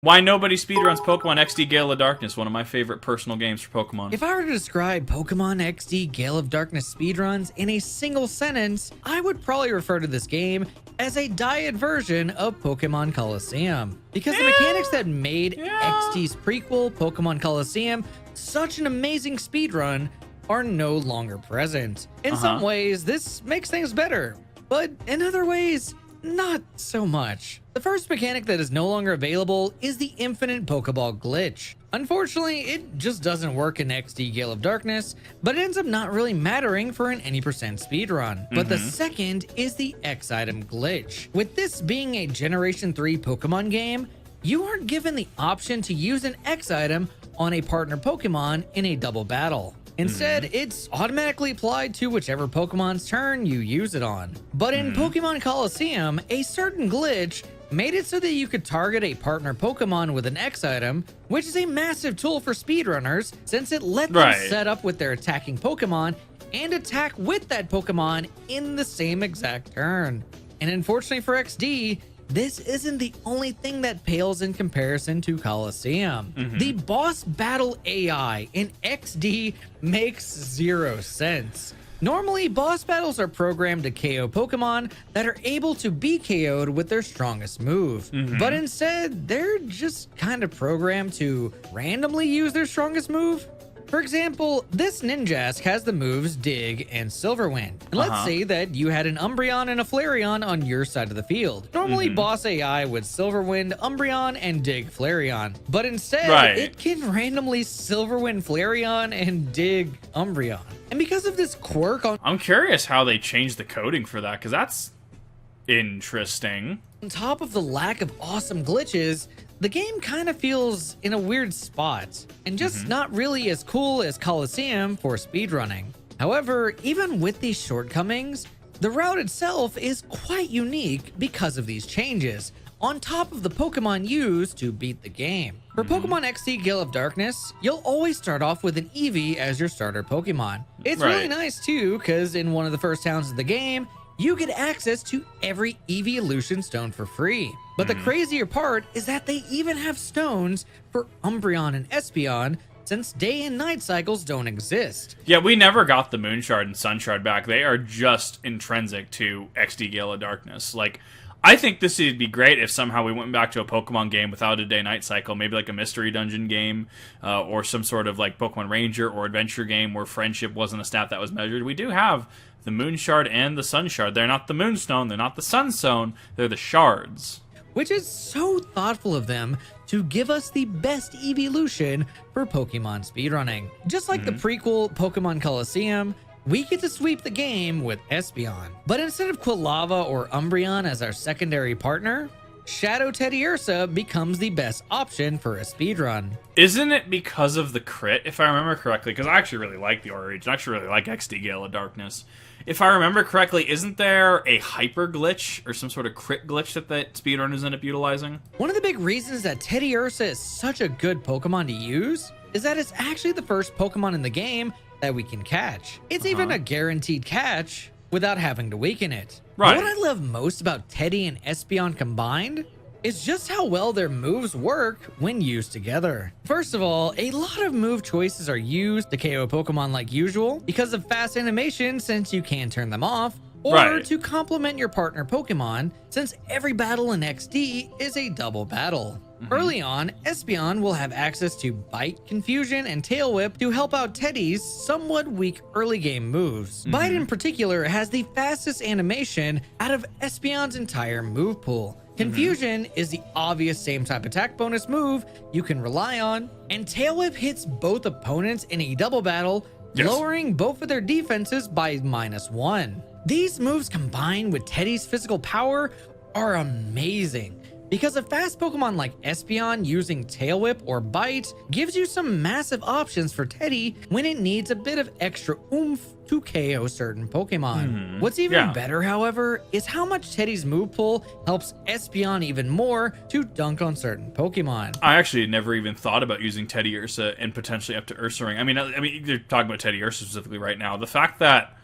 Why nobody speedruns Pokemon XD Gale of Darkness, one of my favorite personal games for Pokemon. If I were to describe Pokemon XD Gale of Darkness speedruns in a single sentence, I would probably refer to this game as a diet version of Pokemon Colosseum. Because the mechanics that made XD's prequel, Pokemon Colosseum, such an amazing speedrun are no longer present. In some ways, this makes things better, but in other ways, not so much. The first mechanic that is no longer available is the infinite Pokeball glitch. Unfortunately, it just doesn't work in XD Gale of Darkness, but it ends up not really mattering for an any % speedrun. But the second is the X item glitch. With this being a Generation 3 Pokemon game, you aren't given the option to use an X item on a partner Pokemon in a double battle. Instead, it's automatically applied to whichever Pokemon's turn you use it on. But in Pokemon Colosseum, a certain glitch made it so that you could target a partner Pokemon with an X item, which is a massive tool for speedrunners since it let them set up with their attacking Pokemon and attack with that Pokemon in the same exact turn. And unfortunately for XD, this isn't the only thing that pales in comparison to Colosseum. The boss battle AI in XD makes zero sense. Normally, boss battles are programmed to KO Pokemon that are able to be KO'd with their strongest move. But instead, they're just kind of programmed to randomly use their strongest move. For example, this Ninjask has the moves Dig and Silverwind. And let's say that you had an Umbreon and a Flareon on your side of the field. Normally, boss AI would Silverwind Umbreon and Dig Flareon. But instead, it can randomly Silverwind Flareon and Dig Umbreon. And because of this quirk I'm curious how they changed the coding for that, because that's interesting. On top of the lack of awesome glitches, the game kind of feels in a weird spot, and just not really as cool as Colosseum for speedrunning. However, even with these shortcomings, the route itself is quite unique because of these changes, on top of the Pokemon used to beat the game. For Pokemon XD Gale of Darkness, you'll always start off with an Eevee as your starter Pokemon. It's really nice too, because in one of the first towns of the game, you get access to every Eevee Stone for free. But the crazier part is that they even have stones for Umbreon and Espeon, since day and night cycles don't exist. Yeah, we never got the Moon Shard and Sun Shard back. They are just intrinsic to XD Gale of Darkness. Like, I think this would be great if somehow we went back to a Pokemon game without a day-night cycle, maybe like a mystery dungeon game, or some sort of like Pokemon Ranger or adventure game where friendship wasn't a stat that was measured. We do have the Moon Shard and the Sun Shard. They're not the Moonstone, they're not the Sunstone, they're the shards. Which is so thoughtful of them to give us the best evolution for Pokemon speedrunning. Just like the prequel Pokemon Colosseum, we get to sweep the game with Espeon. But instead of Quilava or Umbreon as our secondary partner, Shadow Teddy Ursa becomes the best option for a speedrun. Isn't it because of the crit, if I remember correctly? Because I actually really like the Aura Region. I actually really like XD Gale of Darkness. If I remember correctly, isn't there a hyper glitch or some sort of crit glitch that speedrunners end up utilizing? One of the big reasons that Teddy Ursa is such a good Pokemon to use is that it's actually the first Pokemon in the game that we can catch. It's even a guaranteed catch without having to weaken it. What I love most about Teddy and Espeon combined is just how well their moves work when used together. First of all, a lot of move choices are used to KO Pokemon like usual because of fast animation, since you can turn them off, or to complement your partner Pokemon, since every battle in XD is a double battle. Early on, Espeon will have access to Bite, Confusion, and Tail Whip to help out Teddy's somewhat weak early game moves. Bite in particular has the fastest animation out of Espeon's entire move pool. Confusion is the obvious same type attack bonus move you can rely on, and Tail Whip hits both opponents in a double battle, lowering both of their defenses by -1. These moves combined with Teddy's physical power are amazing, because a fast Pokemon like Espeon using Tail Whip or Bite gives you some massive options for Teddy when it needs a bit of extra oomph to KO certain Pokemon. What's even better, however, is how much Teddy's move pool helps Espeon even more to dunk on certain Pokemon. I actually never even thought about using Teddy Ursa and potentially up to Ursaring. I mean, you're talking about Teddy Ursa specifically right now. The fact that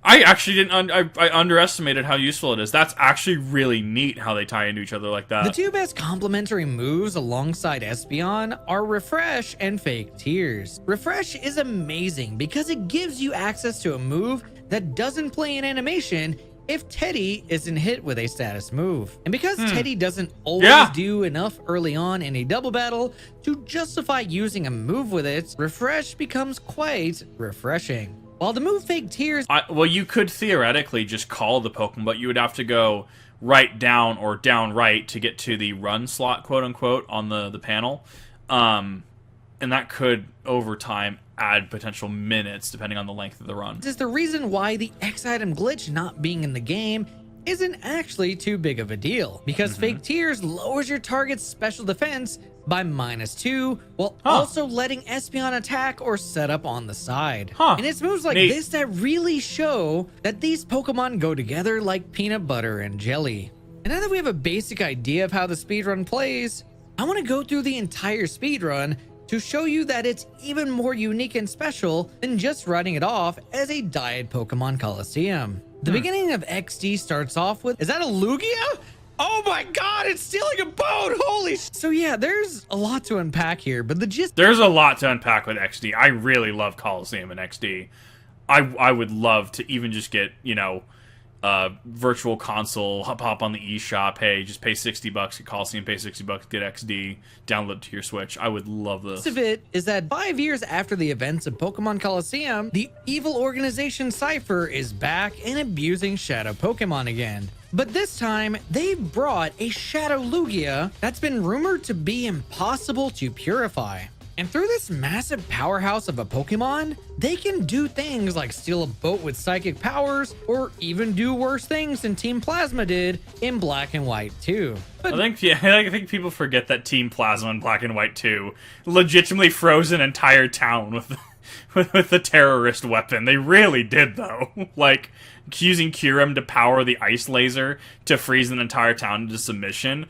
I actually didn't. I underestimated how useful it is. That's actually really neat how they tie into each other like that. The two best complementary moves alongside Espeon are Refresh and Fake Tears. Refresh is amazing because it gives you access to a move that doesn't play an animation if Teddy isn't hit with a status move. And because Teddy doesn't always do enough early on in a double battle to justify using a move with it, Refresh becomes quite refreshing. While the move Fake Tears... well, you could theoretically just call the Pokemon, but you would have to go right down or down right to get to the run slot, quote-unquote, on the panel. And that could, over time, add potential minutes, depending on the length of the run. This is the reason why the X-Item glitch not being in the game isn't actually too big of a deal, because Fake Tears lowers your target's special defense by -2 while also letting Espeon attack or set up on the side. And it's moves like this that really show that these Pokemon go together like peanut butter and jelly. And now that we have a basic idea of how the speedrun plays, I want to go through the entire speedrun to show you that it's even more unique and special than just writing it off as a Diet Pokemon Coliseum. The beginning of XD starts off with, is that a Lugia? Oh my god, it's stealing a boat! Holy So yeah, there's a lot to unpack here, but the gist... There's a lot to unpack with XD. I really love Coliseum and XD. I would love to even just get, you know, virtual console, hop on the eShop, hey, just pay $60 at Coliseum, pay $60, get XD, download it to your Switch. I would love this. The gist of it is that 5 years after the events of Pokemon Coliseum, the evil organization Cypher is back and abusing Shadow Pokemon again. But this time, they've brought a Shadow Lugia that's been rumored to be impossible to purify. And through this massive powerhouse of a Pokemon, they can do things like steal a boat with psychic powers, or even do worse things than Team Plasma did in Black and White 2. But I think people forget that Team Plasma in Black and White 2 legitimately froze an entire town with the terrorist weapon. They really did, though. Like, using Kyurem to power the ice laser to freeze an entire town into submission.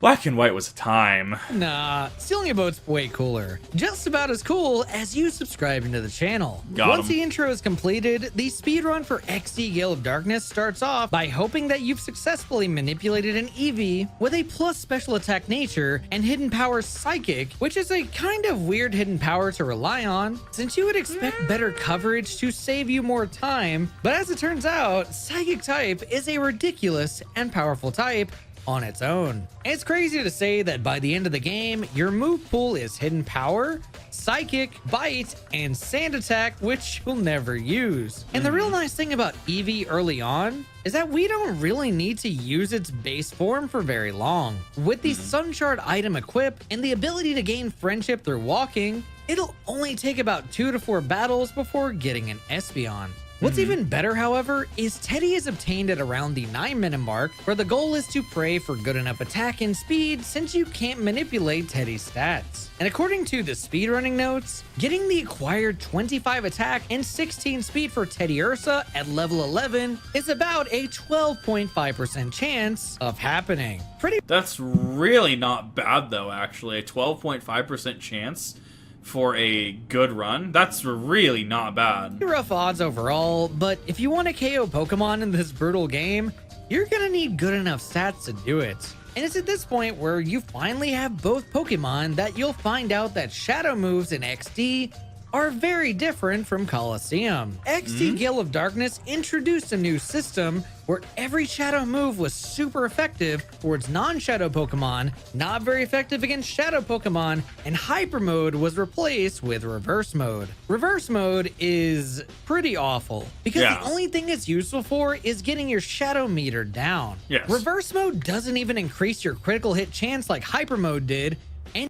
Black and White was a time. Nah, stealing a boat's way cooler. Just about as cool as you subscribing to the channel. Once the intro is completed, the speedrun for XD Gale of Darkness starts off by hoping that you've successfully manipulated an Eevee with a plus special attack nature and hidden power psychic, which is a kind of weird hidden power to rely on, since you would expect better coverage to save you more time. But as it turns out, psychic type is a ridiculous and powerful type on its own. It's crazy to say that by the end of the game, your move pool is Hidden Power, Psychic, Bite, and Sand Attack, which you'll never use. And the real nice thing about Eevee early on is that we don't really need to use its base form for very long. With the Sunshard item equipped and the ability to gain friendship through walking, it'll only take about 2 to 4 battles before getting an Espeon. What's even better, however, is Teddy is obtained at around the 9-minute mark, where the goal is to pray for good enough attack and speed since you can't manipulate Teddy's stats. And according to the speedrunning notes, getting the acquired 25 attack and 16 speed for Teddy Ursa at level 11 is about a 12.5% chance of happening. That's really not bad, though, actually. A 12.5% chance for a good run. That's really not bad. Rough odds overall, but if you want to KO Pokemon in this brutal game, you're gonna need good enough stats to do it. And it's at this point where you finally have both Pokemon that you'll find out that Shadow moves in XD are very different from Coliseum. XD Gale of Darkness introduced a new system where every Shadow move was super effective towards non-Shadow Pokemon, not very effective against Shadow Pokemon, and Hyper Mode was replaced with Reverse Mode. Reverse Mode is pretty awful because the only thing it's useful for is getting your Shadow meter down. Yes. Reverse Mode doesn't even increase your critical hit chance like Hyper Mode did.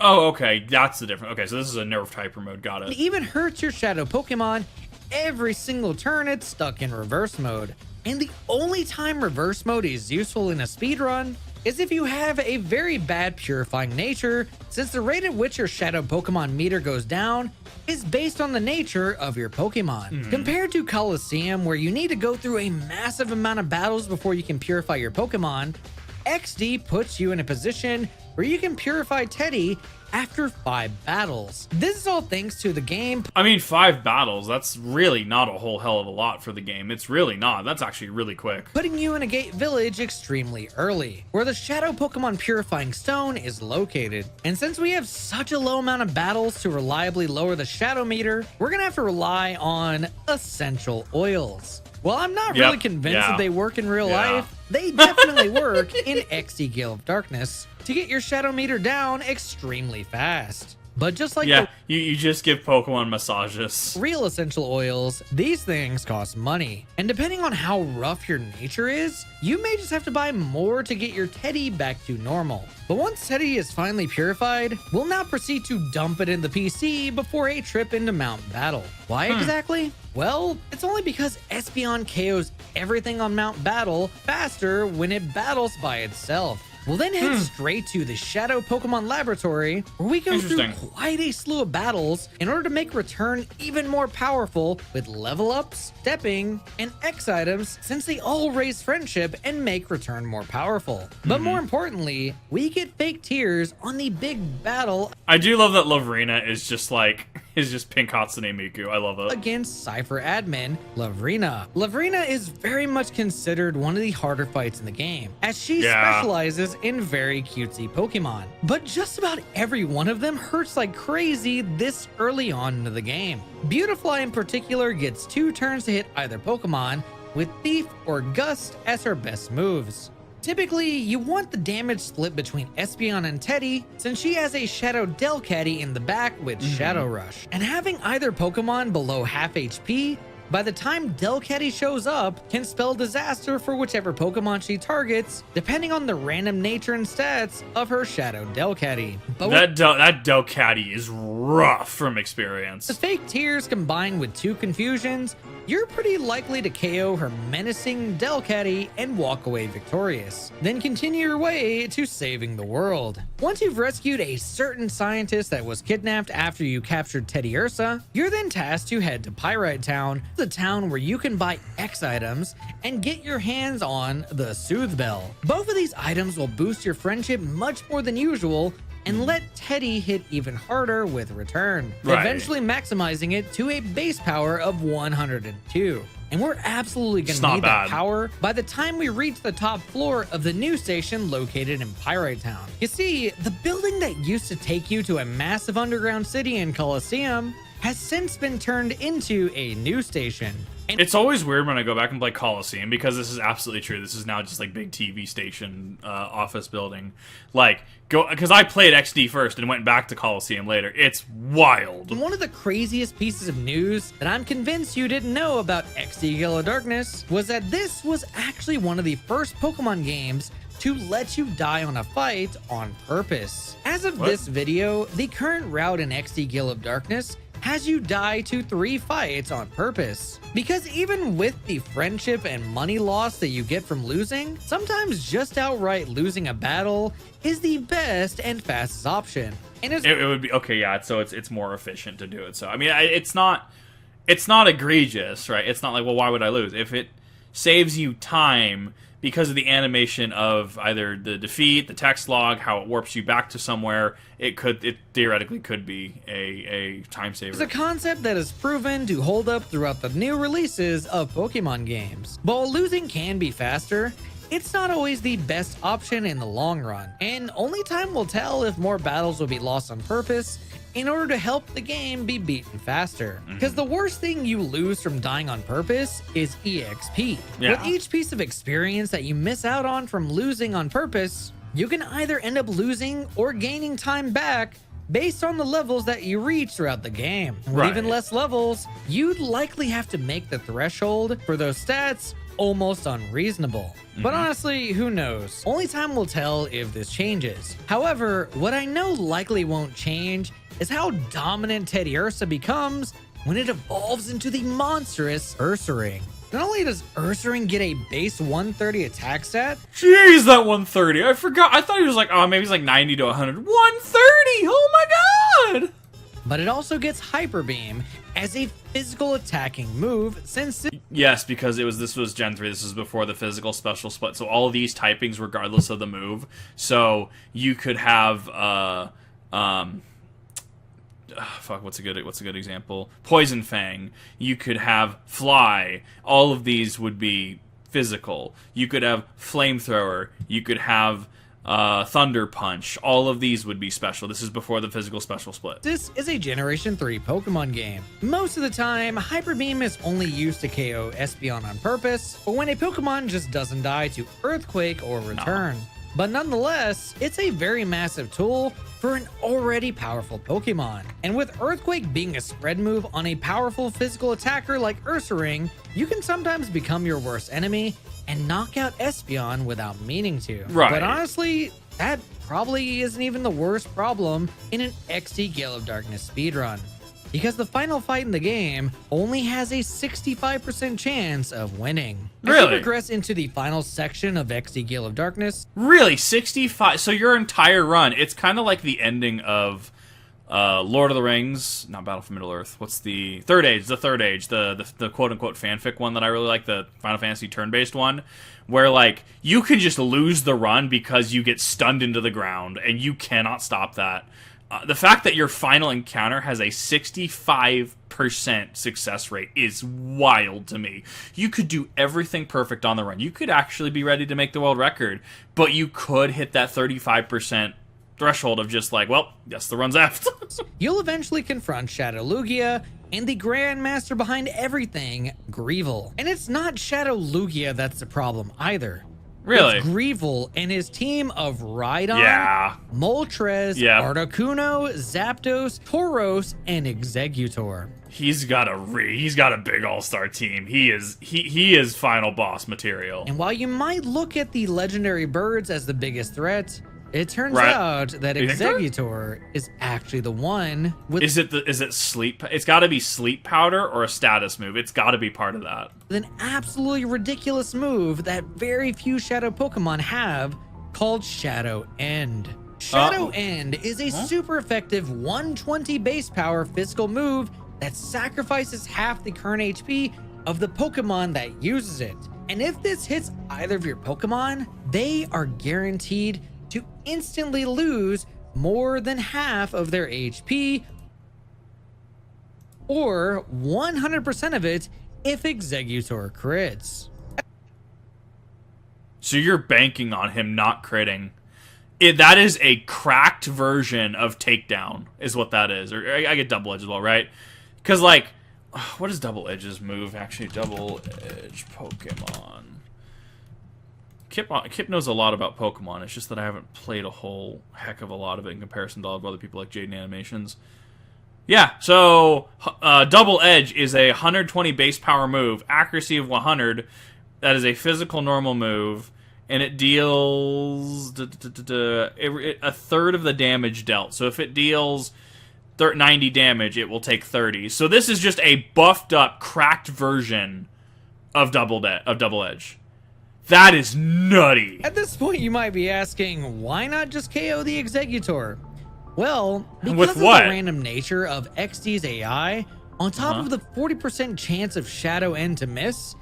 Oh, okay, that's the difference. Okay, so this is a nerfed Hyper Mode, got it. It even hurts your Shadow Pokemon every single turn it's stuck in Reverse Mode. And the only time Reverse Mode is useful in a speedrun is if you have a very bad purifying nature, since the rate at which your Shadow Pokemon meter goes down is based on the nature of your Pokemon. Compared to Coliseum, where you need to go through a massive amount of battles before you can purify your Pokemon, XD puts you in a position where you can purify Teddy after 5 battles. This is all thanks to the game. I mean, 5 battles, that's really not a whole hell of a lot for the game. It's really not. That's actually really quick. Putting you in a gate village extremely early, where the Shadow Pokemon Purifying Stone is located. And since we have such a low amount of battles to reliably lower the Shadow meter, we're gonna have to rely on essential oils. Well, I'm not really convinced that they work in real life. They definitely work in XD Gale of Darkness to get your Shadow meter down extremely fast. But just like you just give Pokemon massages. Real essential oils, these things cost money. And depending on how rough your nature is, you may just have to buy more to get your Teddy back to normal. But once Teddy is finally purified, we'll now proceed to dump it in the PC before a trip into Mount Battle. Why exactly? Well, it's only because Espeon KOs everything on Mount Battle faster when it battles by itself. We'll then head straight to the Shadow Pokemon Laboratory, where we go through quite a slew of battles in order to make Return even more powerful with level ups, stepping, and X items, since they all raise friendship and make Return more powerful. But more importantly, we get fake tears on the big battle. I do love that Lavrina is just Pink Hatsune Miku. I love it. Against Cypher admin Lavrina. Lavrina is very much considered one of the harder fights in the game, as she specializes in very cutesy Pokemon. But just about every one of them hurts like crazy this early on into the game. Beautifly in particular gets 2 turns to hit either Pokemon, with Thief or Gust as her best moves. Typically, you want the damage split between Espeon and Teddy, since she has a Shadow Delcatty in the back with Shadow Rush. And having either Pokemon below half HP, by the time Delcatty shows up, can spell disaster for whichever Pokemon she targets, depending on the random nature and stats of her Shadow Delcatty. But that Delcatty is rough from experience. The fake tears combined with 2 confusions, you're pretty likely to KO her menacing Delcatty and walk away victorious. Then continue your way to saving the world. Once you've rescued a certain scientist that was kidnapped after you captured Teddy Ursa, you're then tasked to head to Pyrite Town, the town where you can buy X items and get your hands on the Soothe Bell. Both of these items will boost your friendship much more than usual and let Teddy hit even harder with Return, eventually maximizing it to a base power of 102. And we're absolutely gonna need that power by the time we reach the top floor of the new station located in Pyrite Town. You see, the building that used to take you to a massive underground city in Colosseum has since been turned into a new station. And it's always weird when I go back and play Coliseum, because this is absolutely true. This is now just like big TV station office building. Because I played XD first and went back to Coliseum later. It's wild. One of the craziest pieces of news that I'm convinced you didn't know about XD Gale of Darkness was that this was actually one of the first Pokemon games to let you die on a fight on purpose. As of this video, the current route in XD Gale of Darkness has you die to 3 fights on purpose. Because even with the friendship and money loss that you get from losing, sometimes just outright losing a battle is the best and fastest option. And it would be so it's more efficient to do it. So I mean, it's not egregious, right? It's not like, well, why would I lose? If it saves you time because of the animation of either the defeat, the text log, how it warps you back to somewhere, it theoretically could be a time saver. It's a concept that is proven to hold up throughout the new releases of Pokemon games. But while losing can be faster, it's not always the best option in the long run. And only time will tell if more battles will be lost on purpose in order to help the game be beaten faster. Because the worst thing you lose from dying on purpose is EXP. With each piece of experience that you miss out on from losing on purpose, you can either end up losing or gaining time back based on the levels that you reach throughout the game. With even less levels, you'd likely have to make the threshold for those stats almost unreasonable. But honestly, who knows? Only time will tell if this changes. However, what I know likely won't change is how dominant Teddy Ursa becomes when it evolves into the monstrous Ursaring. Not only does Ursaring get a base 130 attack stat. Jeez, that 130. I forgot. I thought he was like, maybe he's like 90 to 100. 130! Oh my god! but it also gets Hyper Beam as a physical attacking move since Yes, because this was Gen 3. This was before the physical special split. So all of these typings regardless of the move. So you could have what's a good example? Poison Fang. You could have Fly. All of these would be physical. You could have Flamethrower. You could have Thunder Punch. All of these would be special. This is before the physical special split. this is a Generation 3 Pokemon game. Most of the time, Hyper Beam is only used to KO Espeon on purpose, or when a Pokemon just doesn't die to Earthquake or Return. But nonetheless, it's a very massive tool for an already powerful Pokemon. And with Earthquake being a spread move on a powerful physical attacker like Ursaring, you can sometimes become your worst enemy and knock out Espeon without meaning to. Right. But honestly, that probably isn't even the worst problem in an XD Gale of Darkness speedrun, because the final fight in the game only has a 65% chance of winning. As you Really? progress into the final section of XD Gale of Darkness, Really, 65. So your entire run, it's kind of like the ending of Lord of the Rings, not Battle for Middle Earth. What's the Third Age? The Third Age, the quote unquote fanfic one that I really like, the Final Fantasy turn-based one, where like you can just lose the run because you get stunned into the ground and you cannot stop that. The fact that your final encounter has a 65% success rate is wild to me. You could do everything perfect on the run. You could actually be ready to make the world record, but you could hit that 35% threshold of just like, well, yes, the run's effed. you'll eventually confront Shadow Lugia and the Grandmaster behind everything, Greevil. And it's not Shadow Lugia that's the problem either. Really? It's Greevil and his team of Rhydon, Yeah. Moltres, Yeah. Articuno, Zapdos, Tauros, and Exeggutor. He's got a big all-star team. He is final boss material. And while you might look at the legendary birds as the biggest threat, it turns Right. out that You think so? Exeggutor is actually the one with Is it sleep? It's got to be sleep powder or a status move. It's got to be part of that. an absolutely ridiculous move that very few Shadow Pokemon have, called Shadow End. Shadow End is a super effective 120 base power physical move that sacrifices half the current HP of the Pokemon that uses it. And if this hits either of your Pokemon, they are guaranteed to instantly lose more than half of their HP, or 100% of it if Exeggutor crits. So you're banking on him not critting. That is a cracked version of Takedown, is what that is. Or I get Double Edge as well, right? Because, like, what is Double Edge's move? Actually, Double Edge Pokemon. Kip knows a lot about Pokemon. It's just that I haven't played a whole heck of a lot of it in comparison to all of other people like Jaden Animations. Yeah, so Double Edge is a 120 base power move, accuracy of 100. That is a physical normal move, and it deals a third of the damage dealt. So if it deals 90 damage, it will take 30. So this is just a buffed up, cracked version of Double Edge. That is nutty. At this point, you might be asking, why not just KO the Exeggutor? Well, because With of what? the random nature of XD's AI, on top of the 40% chance of Shadow End to miss,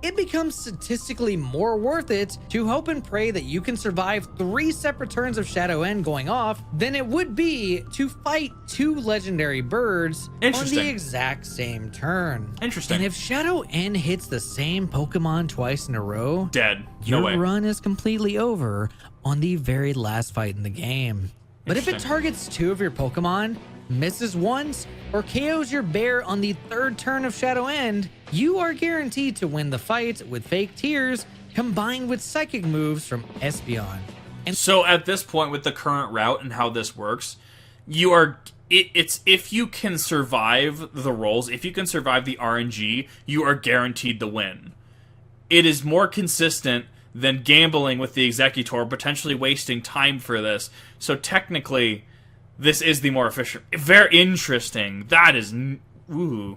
it becomes statistically more worth it to hope and pray that you can survive 3 separate turns of Shadow End going off than it would be to fight 2 legendary birds on the Interesting. exact same turn. Interesting. And if Shadow End hits the same Pokemon twice in a row, Dead. No your way. run is completely over on the very last fight in the game. But if it Interesting. targets 2 of your Pokemon, misses once, or KOs your bear on the 3rd turn of Shadow End, you are guaranteed to win the fight with Fake Tears combined with psychic moves from Espeon. And So at this point, with the current route and how this works, it's if you can survive the rolls, if you can survive the RNG, you are guaranteed the win. It is more consistent than gambling with the Exeggutor, potentially wasting time for this. So technically, this is the more efficient. Very interesting. That is, ooh.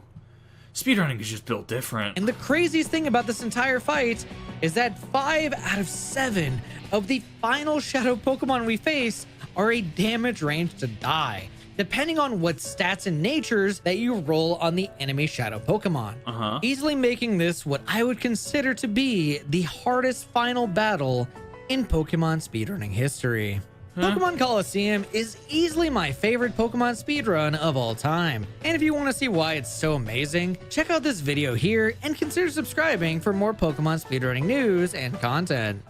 Speedrunning is just built different. And the craziest thing about this entire fight is that 5 out of 7 of the final Shadow Pokemon we face are a damage range to die, depending on what stats and natures that you roll on the enemy shadow Pokemon. Easily making this what I would consider to be the hardest final battle in Pokemon speedrunning history. Pokemon Coliseum is easily my favorite Pokemon speedrun of all time. And if you want to see why it's so amazing, check out this video here and consider subscribing for more Pokemon speedrunning news and content.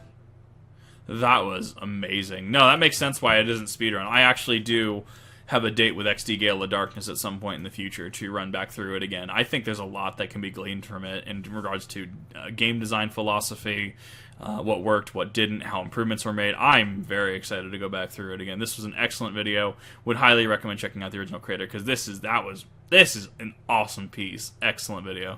That was amazing. No, that makes sense why it isn't speedrun. I actually do have a date with XD Gale of Darkness at some point in the future to run back through it again. I think there's a lot that can be gleaned from it in regards to game design philosophy, what worked, what didn't, how improvements were made. I'm very excited to go back through it again. This was an excellent video. Would highly recommend checking out the original creator because this is an awesome piece. Excellent video.